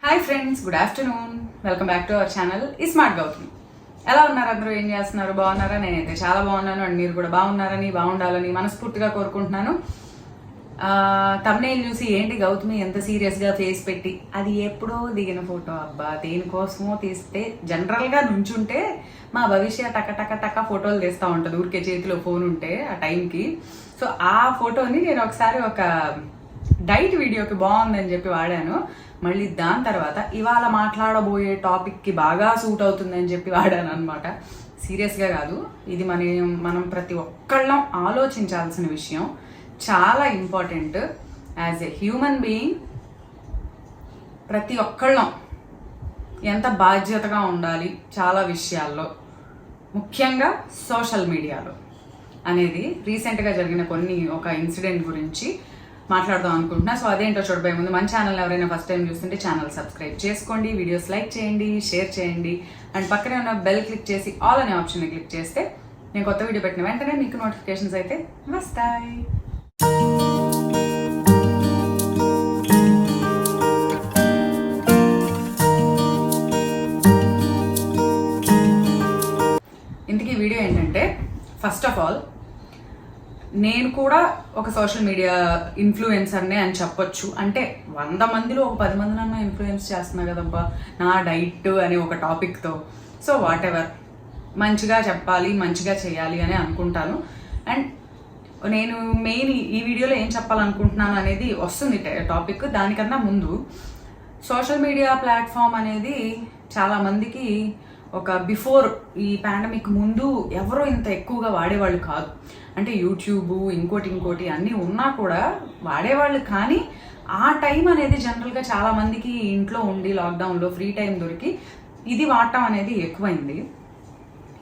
Hi friends, good afternoon. Welcome back to our channel smart Gautami. ఎలా ఉన్నారు అందరూ? ఏం చేస్తున్నారు? బాగున్నారా? నేనైతే చాలా బాగున్నాను అండ్ మీరు కూడా బాగుండాలని మనస్ఫూర్తిగా కోరుకుంటున్నాను. తమ్నెయిల్ చూసి ఏంటి గౌతమి ఎంత సీరియస్గా ఫేస్ పెట్టి, అది ఎప్పుడో దిగిన ఫోటో అబ్బా, దేనికోసమో తీస్తే జనరల్గా నుంచుంటే మా భవిష్య టక ఫోటోలు తీస్తూ ఉంటుంది ఊరికే చేతిలో ఫోన్ ఉంటే ఆ టైంకి. సో ఆ ఫోటోని నేను ఒకసారి ఒక డైట్ వీడియోకి బాగుందని చెప్పి వాడాను. మళ్ళీ దాని తర్వాత ఇవాళ మాట్లాడబోయే టాపిక్కి బాగా సూట్ అవుతుందని చెప్పి వాడాను అనమాట. సీరియస్గా కాదు, ఇది మనం ప్రతి ఒక్కళ్ళం ఆలోచించాల్సిన విషయం, చాలా important. As a human being ప్రతి ఒక్కళ్ళం ఎంత బాధ్యతగా ఉండాలి చాలా విషయాల్లో, ముఖ్యంగా సోషల్ మీడియాలో అనేది రీసెంట్గా జరిగిన ఒక ఇన్సిడెంట్ గురించి మాట్లాడదాం అనుకుంటున్నా. సో అదేంటో చూడబోయే ముందు మన ఛానల్ ఎవరైనా ఫస్ట్ టైం చూస్తుంటే ఛానల్ సబ్స్క్రైబ్ చేసుకోండి, వీడియోస్ లైక్ చేయండి, షేర్ చేయండి అండ్ పక్కనే ఉన్న బెల్ క్లిక్ చేసి ఆల్ అనే ఆప్షన్ని క్లిక్ చేస్తే నేను కొత్త వీడియో పెట్టిన వెంటనే మీకు నోటిఫికేషన్స్ అయితే వస్తాయి. ఇంతకీ వీడియో ఏంటంటే, ఫస్ట్ ఆఫ్ ఆల్ నేను కూడా ఒక సోషల్ మీడియా ఇన్ఫ్లుయెన్సర్నే అని చెప్పొచ్చు. అంటే 100 మందిలో ఒక 10 మందినన్నా ఇన్ఫ్లుయెన్స్ చేస్తున్నా కదబ్బా నా డైట్ అనే ఒక టాపిక్తో. సో వాట్ ఎవర్, మంచిగా చెప్పాలి, మంచిగా చేయాలి అని అనుకుంటాను. అండ్ నేను మెయిన్ ఈ వీడియోలో ఏం చెప్పాలనుకుంటున్నాను అనేది వస్తుంది టాపిక్. దానికన్నా ముందు సోషల్ మీడియా ప్లాట్ఫామ్ అనేది చాలామందికి ఒక బిఫోర్ ఈ పాండమిక్ ముందు ఎవరో ఇంత ఎక్కువగా వాడేవాళ్ళు కాదు. అంటే యూట్యూబ్ ఇంకోటి అన్నీ ఉన్నా కూడా వాడేవాళ్ళు. కానీ ఆ టైం అనేది జనరల్గా చాలామందికి ఇంట్లో ఉండి లాక్డౌన్లో ఫ్రీ టైం దొరికి ఇది వాడటం అనేది ఎక్కువైంది.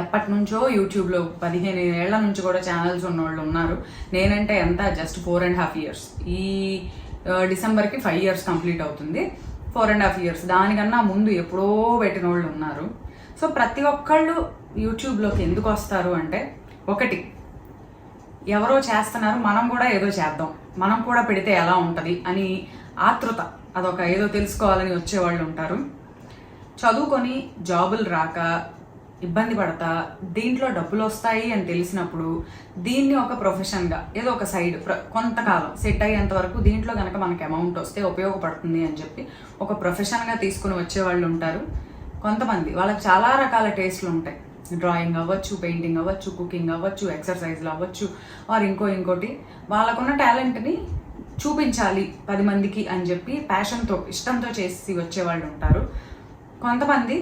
ఎప్పటి నుంచో యూట్యూబ్లో 15 ఏళ్ల నుంచి కూడా ఛానల్స్ ఉన్నవాళ్ళు ఉన్నారు. నేనంటే ఎంత జస్ట్ 4.5 years. ఈ డిసెంబర్కి 5 years కంప్లీట్ అవుతుంది. 4.5 years. దానికన్నా ముందు ఎప్పుడో పెట్టిన వాళ్ళు ఉన్నారు. సో ప్రతి ఒక్కళ్ళు యూట్యూబ్లోకి ఎందుకు వస్తారు అంటే, ఒకటి ఎవరో చేస్తున్నారు, మనం కూడా ఏదో చేద్దాం, మనం కూడా పెడితే ఎలా ఉంటుంది అని ఆతృత, అదొక ఏదో తెలుసుకోవాలని వచ్చేవాళ్ళు ఉంటారు. చదువుకొని జాబులు రాక ఇబ్బంది పడతా దీంట్లో డబ్బులు వస్తాయి అని తెలిసినప్పుడు దీన్ని ఒక ప్రొఫెషన్గా ఏదో ఒక సైడ్ కొంతకాలం సెట్ అయ్యేంత వరకు దీంట్లో కనుక మనకి అమౌంట్ వస్తే ఉపయోగపడుతుంది అని చెప్పి ఒక ప్రొఫెషన్గా తీసుకుని వచ్చేవాళ్ళు ఉంటారు. కొంతమంది వాళ్ళకి చాలా రకాల టేస్ట్లు ఉంటాయి. డ్రాయింగ్ అవ్వచ్చు, పెయింటింగ్ అవ్వచ్చు, కుకింగ్ అవ్వచ్చు, ఎక్సర్సైజ్లు అవ్వచ్చు, వారు ఇంకోటి వాళ్ళకున్న టాలెంట్ని చూపించాలి 10 మందికి అని చెప్పి ప్యాషన్తో ఇష్టంతో చేసి వచ్చేవాళ్ళు ఉంటారు. కొంతమంది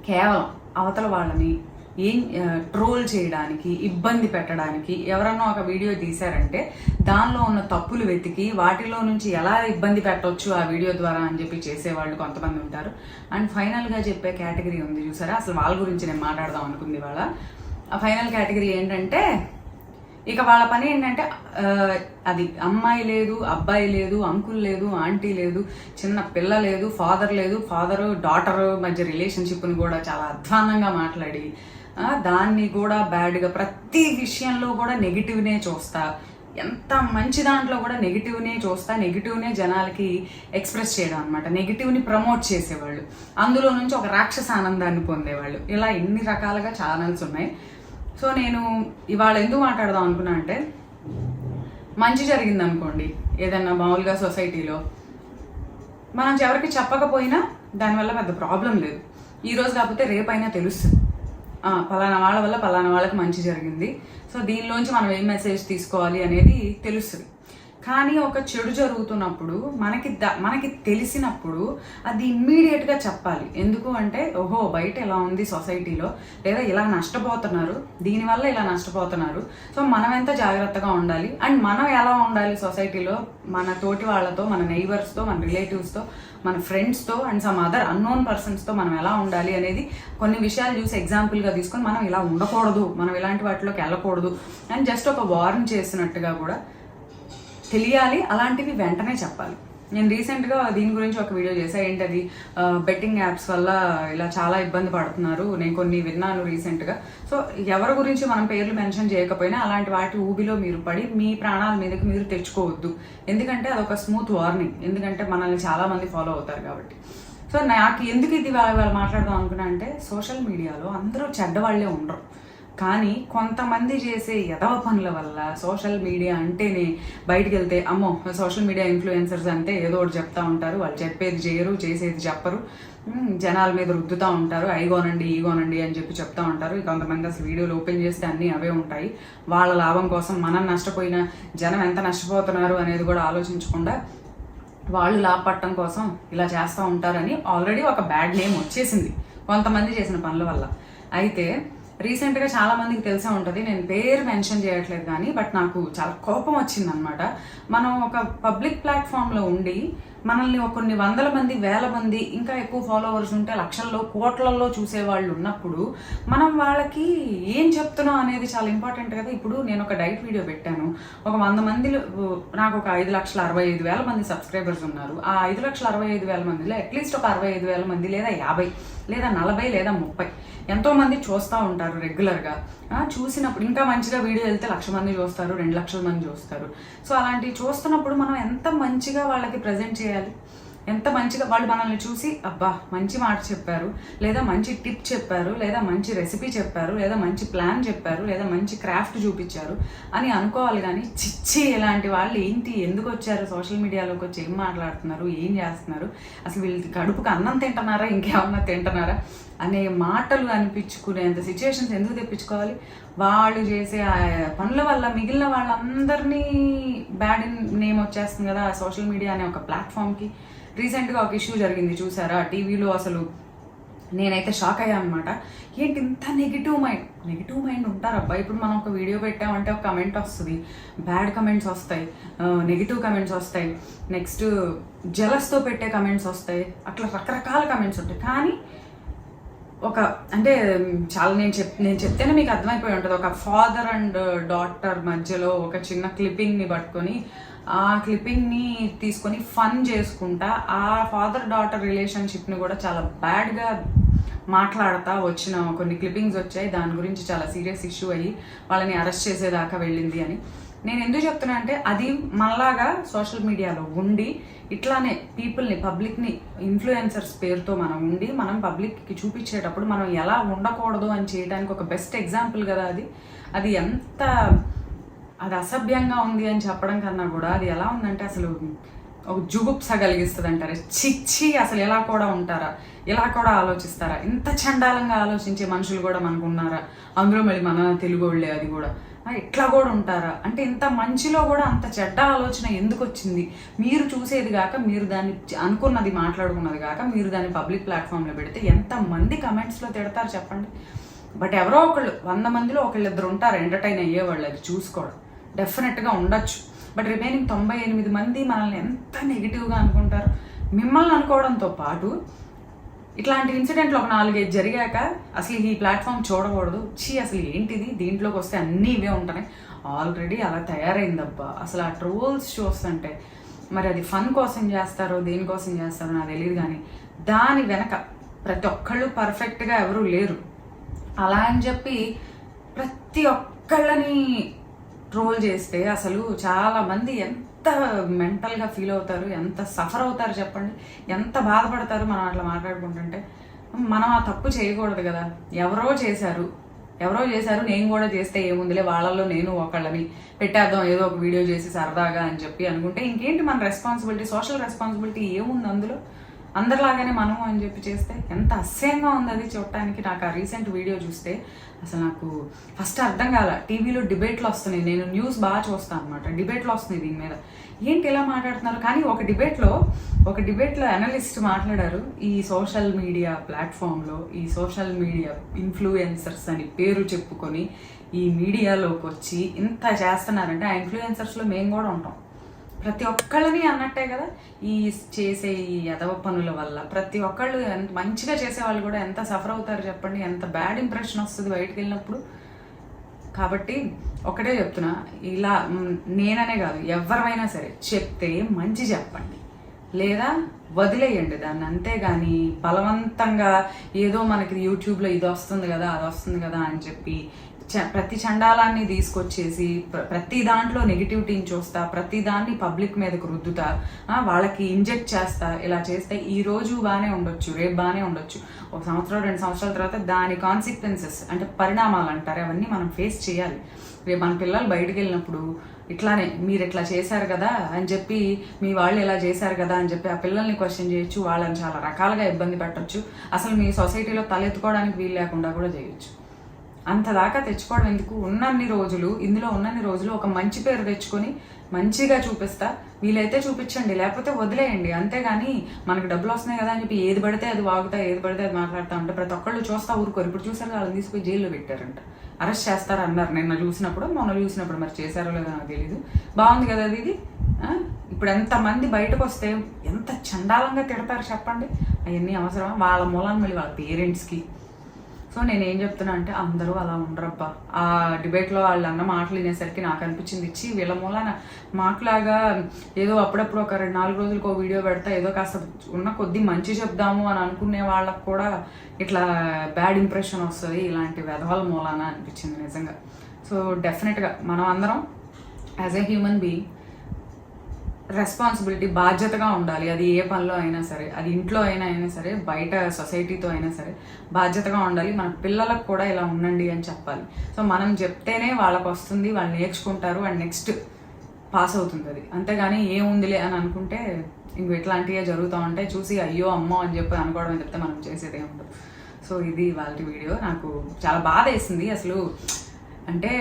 కేవలం అవతల వాళ్ళని ట్రోల్ చేయడానికి, ఇబ్బంది పెట్టడానికి, ఎవరన్నా ఒక వీడియో తీశారంటే దానిలో ఉన్న తప్పులు వెతికి వాటిలో నుంచి ఎలా ఇబ్బంది పెట్టవచ్చు ఆ వీడియో ద్వారా అని చెప్పి చేసేవాళ్ళు కొంతమంది ఉంటారు. అండ్ ఫైనల్గా చెప్పే కేటగిరీ ఉంది చూసారా, అసలు వాళ్ళ గురించి నేను మాట్లాడదాం అనుకుంది. వాళ్ళ ఆ ఫైనల్ కేటగిరీ ఏంటంటే, ఇక వాళ్ళ పని ఏంటంటే అది అమ్మాయి లేదు, అబ్బాయి లేదు, అంకుల్ లేదు, ఆంటీ లేదు, చిన్న పిల్ల లేదు, ఫాదరు డాటర్ మధ్య రిలేషన్షిప్ని కూడా చాలా అధ్వానంగా మాట్లాడి దాన్ని కూడా బ్యాడ్గా ప్రతి విషయంలో కూడా నెగిటివ్నే చూస్తా, ఎంత మంచి దాంట్లో కూడా నెగిటివ్నే చూస్తా, నెగిటివ్నే జనాలకి ఎక్స్ప్రెస్ చేయడం అనమాట. నెగిటివ్ని ప్రమోట్ చేసేవాళ్ళు, అందులో నుంచి ఒక రాక్షస ఆనందాన్ని పొందేవాళ్ళు. ఇలా ఎన్ని రకాలుగా ఛానల్స్ ఉన్నాయి. సో నేను ఇవాళ ఎందుకు మాట్లాడదాం అనుకున్నా అంటే, మంచి జరిగింది అనుకోండి ఏదన్నా మామూలుగా సొసైటీలో, మనం ఎవరికి చెప్పకపోయినా దానివల్ల పెద్ద ప్రాబ్లం లేదు. ఈరోజు కాకపోతే రేపైనా తెలుస్తుంది, పలానా వాళ్ళ వల్ల పలానా వాళ్ళకి మంచి జరిగింది, సో దీనిలోంచి మనం ఏం మెసేజ్ తీసుకోవాలి అనేది తెలుస్తుంది. కానీ ఒక చెడు జరుగుతున్నప్పుడు మనకి తెలిసినప్పుడు అది ఇమ్మీడియట్గా చెప్పాలి. ఎందుకు అంటే, ఓహో బయట ఎలా ఉంది సొసైటీలో, లేదా ఇలా నష్టపోతున్నారు, దీనివల్ల ఇలా నష్టపోతున్నారు, సో మనం ఎంత జాగ్రత్తగా ఉండాలి, అండ్ మనం ఎలా ఉండాలి సొసైటీలో మన తోటి వాళ్ళతో, మన నైబర్స్తో, మన రిలేటివ్స్తో, మన ఫ్రెండ్స్తో అండ్ సమ్ అదర్ అన్నోన్ పర్సన్స్తో మనం ఎలా ఉండాలి అనేది కొన్ని విషయాలు చూసి ఎగ్జాంపుల్గా తీసుకొని మనం ఇలా ఉండకూడదు, మనం ఇలాంటి వాటిలోకి వెళ్ళకూడదు అని జస్ట్ ఒక వార్న్ చేసినట్టుగా కూడా తెలియాలి. అలాంటివి వెంటనే చెప్పాలి. నేను రీసెంట్గా దీని గురించి ఒక వీడియో చేశాను. ఏంటది, బెట్టింగ్ యాప్స్ వల్ల ఇలా చాలా ఇబ్బంది పడుతున్నారు. నేను కొన్ని విన్నాను రీసెంట్గా. సో ఎవరి గురించి మనం పేర్లు మెన్షన్ చేయకపోయినా అలాంటి వాటి ఊబిలో మీరు పడి మీ ప్రాణాల మీదకి మీరు తెచ్చుకోవద్దు. ఎందుకంటే అదొక స్మూత్ వార్నింగ్. ఎందుకంటే మనల్ని చాలామంది ఫాలో అవుతారు కాబట్టి. సో నాకు ఎందుకు ఇది వాళ్ళు మాట్లాడదాం అనుకున్నా అంటే, సోషల్ మీడియాలో అందరూ చెడ్డవాళ్లే ఉండరు, కానీ కొంతమంది చేసే ఎదవ పనుల వల్ల సోషల్ మీడియా అంటేనే బయటికి వెళ్తే అమ్మో సోషల్ మీడియా ఇన్ఫ్లుయెన్సర్స్ అంటే ఏదో ఒకటి చెప్తా ఉంటారు. వాళ్ళు చెప్పేది చేయరు, చేసేది చెప్పరు, జనాల మీద రుద్దుతూ ఉంటారు. అయిగోనండి ఈగోనండి అని చెప్పి చెప్తా ఉంటారు. కొంతమంది అసలు వీడియోలు ఓపెన్ చేస్తే అన్నీ అవే ఉంటాయి. వాళ్ళ లాభం కోసం మనం నష్టపోయిన జనం ఎంత నష్టపోతున్నారు అనేది కూడా ఆలోచించకుండా వాళ్ళు లాభపడటం కోసం ఇలా చేస్తూ ఉంటారని ఆల్రెడీ ఒక బ్యాడ్ నేమ్ వచ్చేసింది కొంతమంది చేసిన పనుల వల్ల. అయితే రీసెంట్గా చాలా మందికి తెలిసే ఉంటుంది, నేను పేరు మెన్షన్ చేయట్లేదు కానీ, బట్ నాకు చాలా కోపం వచ్చిందనమాట. మనం ఒక పబ్లిక్ ప్లాట్ఫామ్లో ఉండి మనల్ని కొన్ని వందల మంది, వేల మంది, ఇంకా ఎక్కువ ఫాలోవర్స్ ఉంటే లక్షల్లో, కోట్లలో చూసేవాళ్ళు ఉన్నప్పుడు మనం వాళ్ళకి ఏం చెప్తున్నాం అనేది చాలా ఇంపార్టెంట్ కదా. ఇప్పుడు నేను ఒక డైట్ వీడియో పెట్టాను, ఒక 100 మంది, నాకు ఒక 5,65,000 మంది సబ్స్క్రైబర్స్ ఉన్నారు. ఆ 5,65,000 మందిలో అట్లీస్ట్ ఒక 65,000 మంది లేదా 50 లేదా 40 లేదా 30 ఎంతో మంది చూస్తూ ఉంటారు రెగ్యులర్గా. చూసినప్పుడు ఇంకా మంచిగా వీడియో వెళ్తే 1,00,000 మంది చూస్తారు, 2,00,000 మంది చూస్తారు. సో అలాంటివి చూస్తున్నప్పుడు మనం ఎంత మంచిగా వాళ్ళకి ప్రజెంట్ చేయాలి, ఎంత మంచిగా వాళ్ళు మనల్ని చూసి అబ్బా మంచి మాట చెప్పారు, లేదా మంచి టిప్ చెప్పారు, లేదా మంచి రెసిపీ చెప్పారు, లేదా మంచి ప్లాన్ చెప్పారు, లేదా మంచి క్రాఫ్ట్ చూపించారు అని అనుకోవాలి. కానీ చిచ్చి ఇలాంటి వాళ్ళు ఏంటి, ఎందుకు వచ్చారు సోషల్ మీడియాలోకి వచ్చి, ఏం మాట్లాడుతున్నారు, ఏం చేస్తున్నారు, అసలు వీళ్ళకి కడుపుకి అన్నం తింటున్నారా ఇంకేమన్నా తింటున్నారా అనే మాటలు అనిపించుకునేంత సిచ్యువేషన్స్ ఎందుకు తెప్పించుకోవాలి. వాళ్ళు చేసే పనుల వల్ల మిగిలిన వాళ్ళందరినీ బ్యాడ్ నేమ్ వచ్చేస్తుంది కదా సోషల్ మీడియా అనే ఒక ప్లాట్ఫామ్కి. రీసెంట్గా ఒక ఇష్యూ జరిగింది చూసారా టీవీలో, అసలు నేనైతే షాక్ అయ్యాను అనమాట. ఏంటి ఇంత నెగిటివ్ మైండ్ ఉంటారబ్బా. ఇప్పుడు మనం ఒక వీడియో పెట్టామంటే ఒక కమెంట్ వస్తుంది, బ్యాడ్ కమెంట్స్ వస్తాయి, నెగిటివ్ కమెంట్స్ వస్తాయి, నెక్స్ట్ జలస్తో పెట్టే కమెంట్స్ వస్తాయి, అట్లా రకరకాల కమెంట్స్ ఉంటాయి. కానీ ఒక అంటే చాలా నేను చెప్తేనే మీకు అర్థమైపోయి ఉంటుంది. ఒక ఫాదర్ అండ్ డాటర్ మధ్యలో ఒక చిన్న క్లిప్పింగ్ని పట్టుకొని, ఆ క్లిప్పింగ్ని తీసుకొని ఫన్ చేసుకుంటా ఆ ఫాదర్ డాటర్ రిలేషన్షిప్ని కూడా చాలా బ్యాడ్గా మాట్లాడుతూ వచ్చిన కొన్ని క్లిప్పింగ్స్ వచ్చాయి. దాని గురించి చాలా సీరియస్ ఇష్యూ అయ్యి వాళ్ళని అరెస్ట్ చేసేదాకా వెళ్ళింది అని. నేను ఎందుకు చెప్తున్నా అంటే, అది మనలాగా సోషల్ మీడియాలో ఉండి ఇట్లానే పీపుల్ని, పబ్లిక్ని, ఇన్ఫ్లుయెన్సర్స్ పేరుతో మనం ఉండి మనం పబ్లిక్కి చూపించేటప్పుడు మనం ఎలా ఉండకూడదు అని చేయడానికి ఒక బెస్ట్ ఎగ్జాంపుల్ కదా అది. అది అసభ్యంగా ఉంది అని చెప్పడం కన్నా కూడా అది ఎలా ఉందంటే అసలు ఒక జుగుప్స కలిగిస్తుంది అంటారు. చిచ్చి అసలు ఎలా కూడా ఉంటారా, ఇలా కూడా ఆలోచిస్తారా, ఇంత చండాలంగా ఆలోచించే మనుషులు కూడా మనకు ఉన్నారా, అందులో మళ్ళీ మన తెలుగు వాళ్ళే, అది కూడా ఇట్లా కూడా ఉంటారా అంటే, ఇంత మంచిలో కూడా అంత చెడ్డ ఆలోచన ఎందుకు వచ్చింది? మీరు చూసేది కాక, మీరు దాన్ని అనుకున్నది మాట్లాడుకున్నది కాక, మీరు దాన్ని పబ్లిక్ ప్లాట్ఫామ్లో పెడితే ఎంతమంది కమెంట్స్లో తిడతారు చెప్పండి. బట్ ఎవరో ఒకళ్ళు 100 మందిలో ఒకళ్ళిద్దరు ఉంటారు ఎంటర్టైన్ అయ్యేవాళ్ళు, అది చూసుకోవడం డెఫినెట్గా ఉండొచ్చు. బట్ రిమైనింగ్ 98 మంది మనల్ని ఎంత నెగిటివ్గా అనుకుంటారు. మిమ్మల్ని అనుకోవడంతో పాటు ఇట్లాంటి ఇన్సిడెంట్లు ఒక 4-5 జరిగాక అసలు ఈ ప్లాట్ఫామ్ చూడకూడదు, అసలు ఏంటిది, దీంట్లోకి వస్తే అన్నీ ఇవే ఉంటున్నాయి, ఆల్రెడీ అలా తయారైందబ్బా. అసలు ఆ ట్రోల్స్ చూస్తుంటే మరి అది ఫన్ కోసం చేస్తారో దేనికోసం చేస్తారో నాకు తెలియదు, కానీ దాని వెనక ప్రతి ఒక్కళ్ళు పర్ఫెక్ట్గా ఎవరూ లేరు. అలా అని చెప్పి ప్రతి ఒక్కళ్ళని ట్రోల్ చేస్తే అసలు చాలామంది ఎంత మెంటల్గా ఫీల్ అవుతారు, ఎంత సఫర్ అవుతారు చెప్పండి, ఎంత బాధపడతారు. మనం అట్లా మాట్లాడుకుంటుంటే మనం ఆ తప్పు చేయకూడదు కదా. ఎవరో చేశారు, నేను కూడా చేస్తే ఏముందిలే, వాళ్ళల్లో నేను ఒకళ్ళని పెట్టేద్దాం ఏదో ఒక వీడియో చేసి సరదాగా అని చెప్పి అనుకుంటే ఇంకేంటి మన రెస్పాన్సిబిలిటీ, సోషల్ రెస్పాన్సిబిలిటీ ఏముంది అందులో, అందరిలాగానే మనము అని చెప్పి చేస్తే ఎంత అసహ్యంగా ఉంది అది చూడటానికి. నాకు ఆ రీసెంట్ వీడియో చూస్తే అసలు నాకు ఫస్ట్ అర్థం కాల. టీవీలో డిబేట్లు వస్తున్నాయి, నేను న్యూస్ బాగా చూస్తాను అనమాట, డిబేట్లు వస్తున్నాయి దీని మీద, ఏంటి ఇలా మాట్లాడుతున్నారు. కానీ ఒక డిబేట్లో అనలిస్ట్ మాట్లాడారు, ఈ సోషల్ మీడియా ప్లాట్ఫామ్లో ఈ సోషల్ మీడియా ఇన్ఫ్లుయెన్సర్స్ అని పేరు చెప్పుకొని ఈ మీడియాలోకి వచ్చి ఇంత చేస్తున్నారంటే, ఆ ఇన్ఫ్లుయెన్సర్స్లో మేము కూడా ఉంటాం. ప్రతి ఒక్కళ్ళని అన్నట్టే కదా, ఈ చేసే ఈ ఎదవ పనుల వల్ల ప్రతి ఒక్కళ్ళు ఎంత మంచిగా చేసేవాళ్ళు కూడా ఎంత సఫర్ అవుతారు చెప్పండి, ఎంత బ్యాడ్ ఇంప్రెషన్ వస్తుంది బయటకు వెళ్ళినప్పుడు. కాబట్టి ఒకటే చెప్తున్నా, ఇలా నేననే కాదు ఎవరైనా సరే చెప్తే మంచి చెప్పండి, లేదా వదిలేయండి దాన్ని. అంతేగాని బలవంతంగా ఏదో మనకి యూట్యూబ్లో ఇది వస్తుంది కదా అది వస్తుంది కదా అని చెప్పి ప్రతి చండాలాన్ని తీసుకొచ్చేసి ప్రతి దాంట్లో నెగిటివిటీని చూస్తా, ప్రతి దాన్ని పబ్లిక్ మీదకు రుద్దుతా, వాళ్ళకి ఇంజెక్ట్ చేస్తా. ఇలా చేస్తే ఈ రోజు బాగానే ఉండొచ్చు, రేపు బాగానే ఉండొచ్చు, 1 సంవత్సరం 2 సంవత్సరాల తర్వాత దాని కాన్సిక్వెన్సెస్ అంటే పరిణామాలు అంటారు, అవన్నీ మనం ఫేస్ చేయాలి. రేపు మన పిల్లలు బయటకు వెళ్ళినప్పుడు ఇట్లానే మీరు ఇట్లా చేశారు కదా అని చెప్పి, మీ వాళ్ళు ఇలా చేశారు కదా అని చెప్పి ఆ పిల్లల్ని క్వశ్చన్ చేయొచ్చు, వాళ్ళని చాలా రకాలుగా ఇబ్బంది పెట్టచ్చు, అసలు మీ సొసైటీలో తలెత్తుకోవడానికి వీలు లేకుండా కూడా చేయొచ్చు. అంతదాకా తెచ్చుకోవడం ఎందుకు? ఉన్నన్ని రోజులు ఇందులో ఉన్నన్ని రోజులు ఒక మంచి పేరు తెచ్చుకొని మంచిగా చూపిస్తా. వీలైతే చూపించండి, లేకపోతే వదిలేయండి. అంతేగాని మనకు డబ్బులు వస్తున్నాయి కదా అని చెప్పి ఏది పడితే అది వాగుతా, ఏది పడితే అది మాట్లాడుతూ ఉంటే ప్రతి ఒక్కళ్ళు చూస్తా ఊరుకోరు. ఇప్పుడు చూసారు వాళ్ళని తీసుకుని జైల్లో పెట్టారంట, అరెస్ట్ చేస్తారు అన్నారు నిన్న చూసినప్పుడు, మొన్న చూసినప్పుడు. మరి చేశారో లేదో నాకు తెలీదు. బాగుంది కదా అది ఇది. ఇప్పుడు ఎంతమంది బయటకు వస్తే ఎంత చండాలంగా తిడతారు చెప్పండి. అవన్నీ అవసరమా? వాళ్ళ మూలాన్ని మళ్ళీ వాళ్ళ పేరెంట్స్కి. సో నేనేం చెప్తున్నా అంటే అందరూ అలా ఉండరబ్బా. ఆ డిబేట్లో వాళ్ళు అన్న మాటలు వినేసరికి నాకు అనిపించింది, ఇచ్చి వీళ్ళ మూలాన మాకులాగా ఏదో అప్పుడప్పుడు ఒక 2-4 రోజులకు ఒక వీడియో పెడతా, ఏదో కాస్త ఉన్న కొద్ది మంచి చెప్దాము అని అనుకునే వాళ్ళకు కూడా ఇట్లా బ్యాడ్ ఇంప్రెషన్ వస్తుంది ఇలాంటి వెధవల మూలాన అనిపించింది నిజంగా. సో డెఫినెట్గా మనం అందరం as a human being responsibility, బాధ్యతగా ఉండాలి. అది ఏ పనిలో అయినా సరే, అది ఇంట్లో అయినా సరే, బయట సొసైటీతో అయినా సరే బాధ్యతగా ఉండాలి. మన పిల్లలకు కూడా ఇలా ఉండండి అని చెప్పాలి. సో మనం చెప్తేనే వాళ్ళకు వస్తుంది, వాళ్ళు నేర్చుకుంటారు అండ్ నెక్స్ట్ పాస్ అవుతుంది అది. అంతేగాని ఏముందిలే అని అనుకుంటే ఇంక ఇట్లాంటివే జరుగుతూ ఉంటాయి. చూసి అయ్యో అమ్మో అని చెప్పి అనుకోవడం చెప్తే మనం చేసేదే ఉండదు. సో ఇది వాళ్ళ వీడియో. నాకు చాలా బాధ వేసింది అసలు. అంటే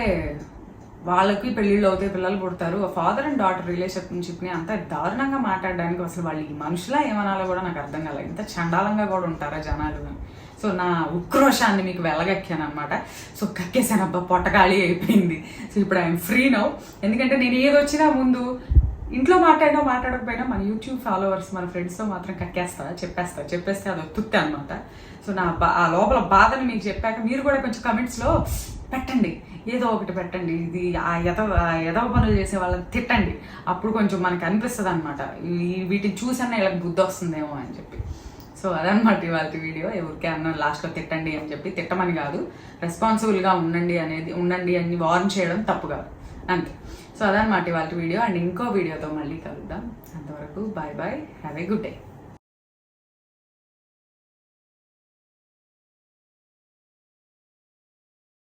వాళ్ళకి పెళ్ళిళ్ళు అవుతాయి, పిల్లలు పుడతారు, ఫాదర్ అండ్ డాటర్ రిలేషన్షిప్ని అంత దారుణంగా మాట్లాడడానికి అసలు వాళ్ళు ఈ మనుషులా ఏమనాలో కూడా నాకు అర్థం కాలేదు. ఇంత చండాలంగా కూడా ఉంటారా జనాలు అని. సో నా ఉక్రోషాన్ని మీకు వెళ్ళగక్కాను అనమాట. సో కక్కేసాను అబ్బా, పొట్టగాళి అయిపోయింది. సో ఇప్పుడు ఐఎమ్ ఫ్రీ నౌ. ఎందుకంటే నేను ఏది వచ్చినా ముందు ఇంట్లో మాట్లాడకపోయినా మన యూట్యూబ్ ఫాలోవర్స్, మన ఫ్రెండ్స్తో మాత్రం చెప్పేస్తే అది ఒత్తుతే అనమాట. సో ఆ లోపల బాధని మీకు చెప్పాక మీరు కూడా కొంచెం కమెంట్స్లో పెట్టండి, ఏదో ఒకటి పెట్టండి. ఇది ఆ ఎదవ పనులు చేసే వాళ్ళని తిట్టండి. అప్పుడు కొంచెం మనకు అనిపిస్తుంది అనమాట, వీటిని చూసన్నా ఇలా బుద్ధి వస్తుందేమో అని చెప్పి. సో అదనమాట ఇవాళ వీడియో. ఎవరికి అన్న లాస్ట్లో తిట్టండి అని చెప్పి, తిట్టమని కాదు, రెస్పాన్సిబుల్గా ఉండండి అని వార్న్ చేయడం తప్పు కాదు, అంతే. సో అదనమాట ఇవాళ వీడియో. అండ్ ఇంకో వీడియోతో మళ్ళీ కలుద్దాం. అంతవరకు bye bye, have a good day.